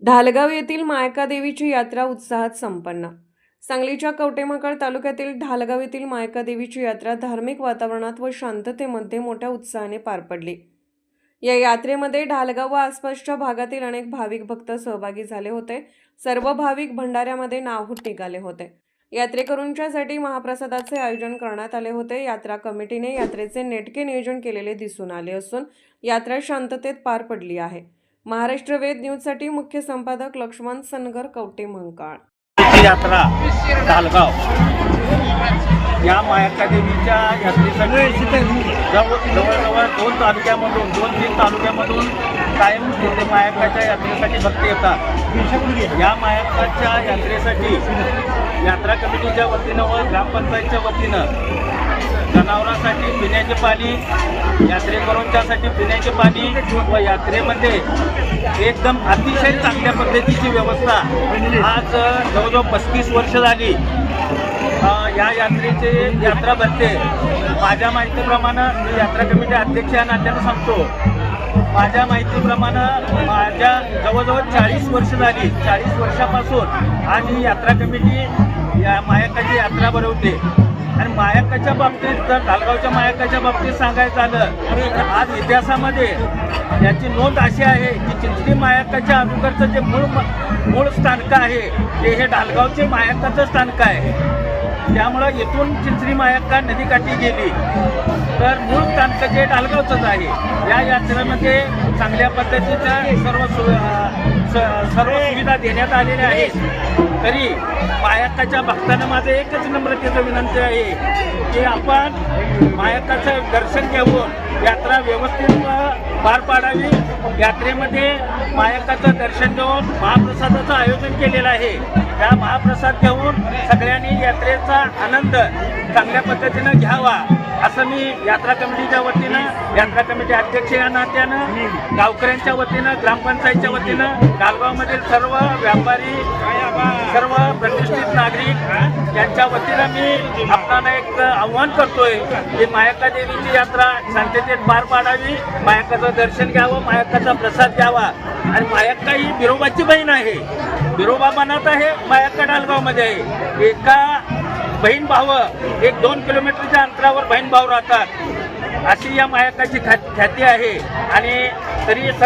ढालगाव येथील मायका देवीची यात्रा उत्साहात संपन्न। सांगलीच्या कवटेमहाकाळ तालुक्यातील ढालगाव येथील मायका देवीची यात्रा धार्मिक वातावरणात व शांततेमध्ये मोठ्या उत्साहाने पार पडली। या यात्रेमध्ये ढालगाव व आसपासच्या भागातील अनेक भाविक भक्त सहभागी झाले होते। सर्व भाविक भंडाऱ्यामध्ये नाहूट निघाले होते। यात्रेकरूंच्यासाठी महाप्रसादाचे आयोजन करण्यात आले होते। यात्रा कमिटीने यात्रेचे नेटके नियोजन केलेले दिसून आले असून यात्रा शांततेत पार पडली आहे। महाराष्ट्र वेद न्यूजसाठी मुख्य संपादक लक्ष्मण सनगर, कवटेमहाकाळ। यात्रा ढालगाव या मायका देवीच्या यात्रेसाठी जवळजवळ 2 तालुक्यामधून 2-3 तालुक्यामधून कायम तिथे मायकाच्या यात्रेसाठी भक्त येतात। या मायकाच्या यात्रेसाठी यात्रा कमिटीच्या वतीनं व ग्रामपंचायतच्या वतीनं जनावरांसाठी पिण्याचे पाणी, यात्रेकरूंच्यासाठी पिण्याचे पाणी व यात्रेमध्ये एकदम अतिशय चांगल्या पद्धतीची व्यवस्था आज जवळजवळ 35 वर्ष झाली या यात्रेचे यात्रा भरते। माझ्या माहितीप्रमाणे मी यात्रा कमिटी अध्यक्ष या नात्यानं सांगतो, माझ्या माहितीप्रमाणे माझ्या जवळजवळ 40 वर्ष झाली। 40 वर्षापासून आज ही यात्रा कमिटी या मायकाची यात्रा भरवते। आणि मायकाच्या बाबतीत जर ढालगावच्या मायकाच्या बाबतीत सांगायचं झालं तर आज इतिहासामध्ये याची नोंद अशी आहे की चिंचणी मायकाच्या अगोदरचं जे मूळ स्थानक आहे ते हे ढालगावचे मायकाचं स्थानक आहे। त्यामुळं इथून चिंचणी मायका नदीकाठी गेली तर मूळ स्थानक जे ढालगावचंच आहे। या यात्रेमध्ये चांगल्या पद्धतीच्या सर्व सुविधा देण्यात आलेल्या आहेत। तरी मायकाच्या भक्तांना माझं एकच नम्रतेचं विनंती आहे की आपण मायकाचं दर्शन घेऊन यात्रा व्यवस्थित पार पाडावी। यात्रेमध्ये मायकाचं दर्शन घेऊन महाप्रसादाचं आयोजन केलेलं आहे। त्या महाप्रसाद घेऊन सगळ्यांनी यात्रेचा आनंद चांगल्या पद्धतीनं घ्यावा असं मी यात्रा कमिटीच्या वतीनं, यात्रा कमिटी अध्यक्ष या नात्यानं, गावकऱ्यांच्या वतीनं, ग्रामपंचायतच्या वतीनं, ढालगावमधील सर्व व्यापारी, सर्व प्रतिष्ठित नागरिक यांच्या वतीनं मी आपल्याला एक आव्हान करतोय की मायका देवीची यात्रा शांततेत पार पाडावी, मायकाचं दर्शन घ्यावं, मायकाचा प्रसाद घ्यावा। आणि मायका ही बिरोबाची बहीण आहे। बिरोबा मनात आहे, मायका ढालगावमध्ये आहे। एका बहीण भाव 1-2 किलोमीटरच्या अंतरावर बहीण भाव राहतात अशी या मायकाची ख्याती आहे। आणि तरी